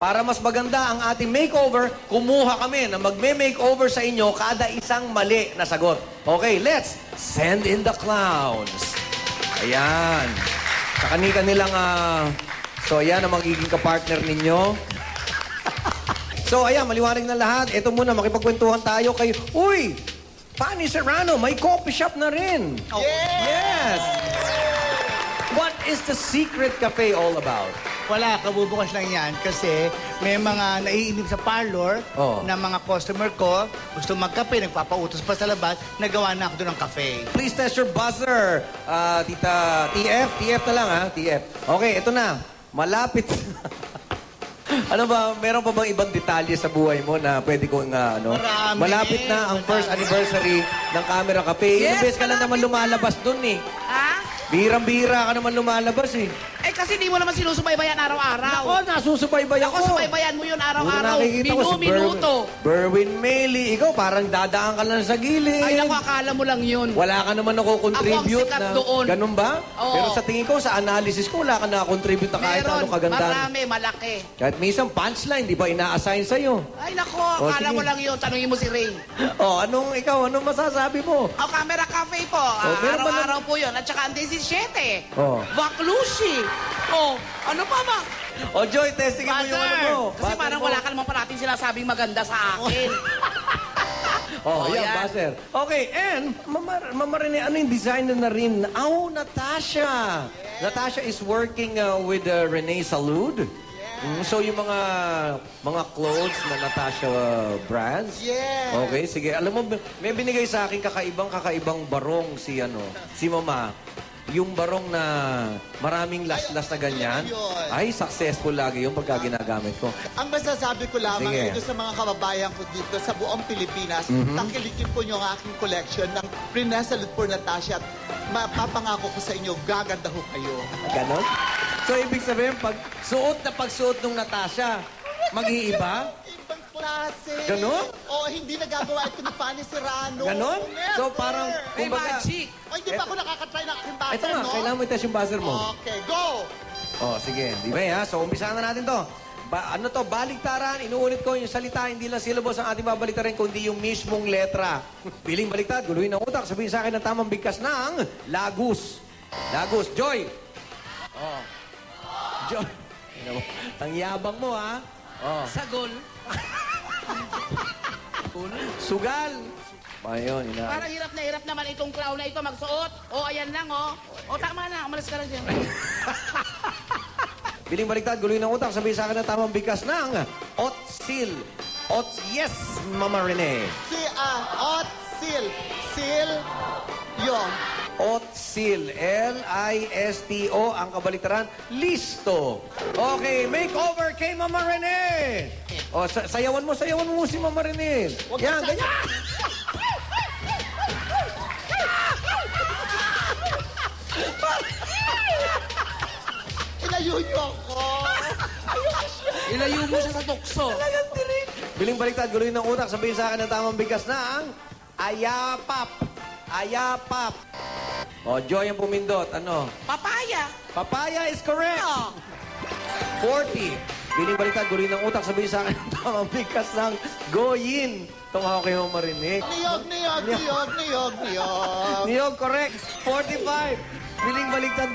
Para mas maganda ang ating makeover, kumuha kami na magme-makeover sa inyo kada isang mali na sagot. Okay, let's send in the clowns. Ayan. Sa kanilang, so ayan ang magiging kapartner ninyo. So ayan, maliwanag na lahat. Ito muna, makipagkwentuhan tayo kay, uy, Fanny Serrano, may coffee shop na rin. Oh. Yes! What is the Secret Cafe all about? Wala, kabubukas lang yan kasi may mga naiinip sa parlor na mga customer ko, gusto magkape, nagpapautos pa sa labas, nagawa na ako doon ng kape. Please test your buzzer. Tita TF, TF na lang TF. Okay, ito na. Malapit. Ano ba, meron pa bang ibang detalye sa buhay mo na pwede kong Marami. Malapit na ang first anniversary ng Camera Cafe. Ilang beses ka lang naman lumalabas dun Ha? Bihirang-bihira ka naman lumalabas Eh kasi di mo naman sinusubaybayan araw-araw. Ako, nasusubaybayan ko. Ako, subaybayan mo yun araw-araw. Nakikita ko si Minuto. Berwin Mayley. Ikaw, parang dadaan ka lang sa gilid. Ay, naku, akala mo lang yun. Wala ka naman Ako nako-contribute ang sikat doon. Ganun ba? Oo. Pero sa tingin ko, sa analysis ko, wala ka naka-contribute na kahit Meron, anong kagandahan. marami, malaki. Kahit minsan punchline, di ba ina-assign sa'yo? Ay, naku, akala sige. mo lang yun. Tanungin mo si Ray. Anong masasabi mo? O, Camera Cafe po. meron ba Araw-araw po yun. At saka ang 17. Baklushi. Ano pa ba? Joy, testingin mo yung ano mo. Kasi Buzzer parang mo. wala ka naman parating sinasabing maganda sa akin. Yan, yan. buzzer. Okay, and Mama Rene, ano yung designer na rin? Natasha. Natasha is working with Rene Salud. So yung mga clothes na Natasha brands? Yeah. Okay, sige. Alam mo, may binigay sa akin kakaibang barong si Mama. Yung barong na maraming las-las na ganyan, ay successful lagi yung pagka ginagamit ko. Ang masasabi ko lamang Sige. ito sa mga kababayan ko dito sa buong Pilipinas, tangkilikin po niyo ang aking collection ng Princess Salud for Natasha at mapapangako ko sa inyo, gaganda ho kayo. Ganon? So, ibig sabihin, pagsuot nung Natasha, mag-iiba? Ibang klase. Ganon? O, hindi nagagawa ito ni Fanny Serrano. Ganon? Never. So, parang, May kumbaga, magic. O, hindi pa ako nakakatry ng aking buzzer, ito nga, no? kailangan mo i-test yung buzzer mo. Okay, go! Sige. Di ba So, umpisahan na natin to. Baliktaran. Inuulit ko yung salita. Hindi lang syllables ang ating babaliktarin, kundi yung mismong letra. Piling baliktad, guluhin ng utak. Sabihin sa akin ng tamang bigkas ng lagus. Lagus. Joy! Joy. Ang yabang mo, ha? Sagol. Sugal. Ayun, Parang hirap na hirap naman itong clown na ito magsuot. Ayan lang, tama na. Umalis ka lang dyan. Piling baliktad, guluhin ng utak. Sabihin sa akin ng tamang bigkas ng Otsil. Yes, Mama Rene. Otsil. Sil. Yung. Otsil. L-I-S-T-O. Ang kabaliktaran, listo. Okay, makeover kay Mama Rene. Sayawan mo si Mama Rene. Yan, ganyan. Ilayo niyo ako. Ilayo mo siya sa tukso. Biling baliktad, guluhin ng utak. Sabihin sa akin ng tamang bigkas na ang ayapap. Ayapap. Joy ang pumindot. Ano? Papaya. Papaya is correct. 40. Biling baliktad, guluhin ng utak. Sabihin sa akin ng tamang bigkas ng goyin. Tumawa kayo marinig. Niyog. Niyog, correct. 45. Biling baliktad,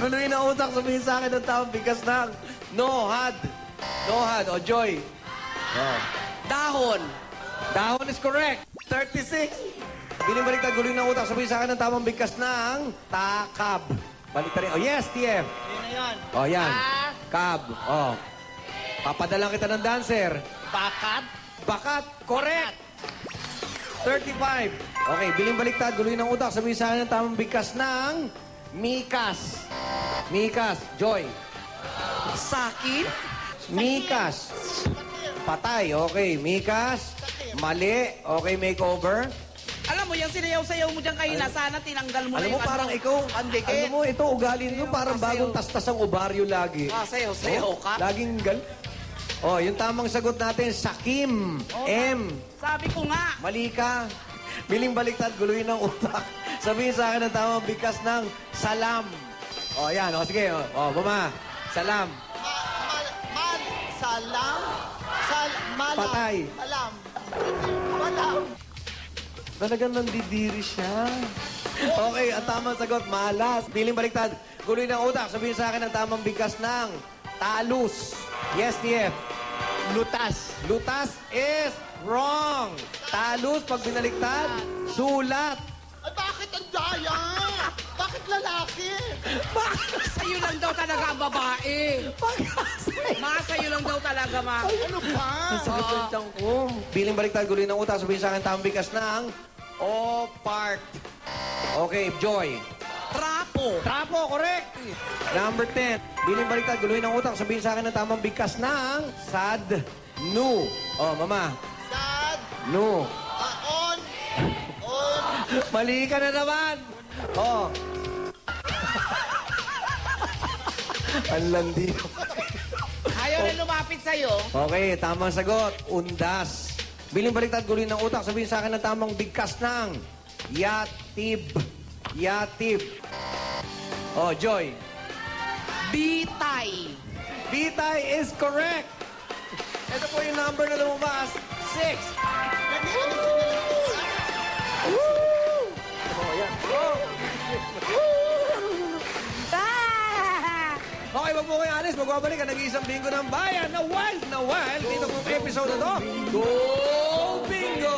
guluhin ng utak. Sabihin sa akin ng tamang bigkas ng nohad. Nohad. Joy. Dahon. Dahon is correct. 36. Biling baliktad, guluhin ng utak. Sabihin sa akin ng tamang bigkas ng takab. Baliktad rin. Yes, TF. Yun na yun. Yan. Kab. Papadalang kita ng dancer. Bakat. Bakat. Correct. 35. Okay, biling baliktad, guluhin ng utak. Sabihin sa akin ng tamang bigkas ng Mikas. Mikas. Joy. Sakin. Mikas. Patay. Okay, Mikas. Mali. Okay, makeover. Alam mo, yung sinayaw-sayaw mo dyan kanina, sana tinanggal mo na Alam mo, yung parang ikaw, pandikit. alam mo, ito, ugali nyo, parang bagong tastas ang ovaryo lagi. Sayaw-sayaw ka. Laging yung tamang sagot natin, Sakim. M. Sabi ko nga. Mali ka. Biling baliktad, guluhin ng utak. Sabihin sa akin ng tamang bigkas ng salam. Yan. Sige. Mama. Salam. Malam. Patay. Malam. Malam. Talagang nandidiri siya. Okay, ang tamang sagot, malas. Piling baliktad. Guloy ng utak. Sabihin sa akin ang tamang bigkas ng talus. Yes, TF. Lutas. Lutas is wrong. Talus, pag binaliktad, sulat. Ay, bakit ang daya? Bakit lalaki? Sa'yo lang daw talaga ang babae. Sa'yo lang daw talaga, ma. Ano ba? Ang sakit ng tiyang ko. Piling baliktad, guloy ng utak. Sabihin sa akin tamang bigkas ng O-part. Okay, Joy. Trapo. Trapo, correct. Number 10. Biling baliktad, guloy ng utak. Sabihin sa akin ang tamang bigkas ng sad, nu. Oh, mama. Sad. Nu. On. Mali ka na naman. Oh. Ang landi. Ayaw na lumapit sa'yo. Okay, tamang sagot. Undas. Biling baliktad, guloy ng utak. Sabihin sa akin ang tamang bigkas ng yatib. Yatib. Oh, Joy. Bitay. Bitay is correct. Ito po yung number na lumabas. 6. Oh, yan. Oh. Okay, wag mo kayo alis. Magbabalik ang nag-iisang bingo ng bayan na wild dito pong episode na to. Go Bingo!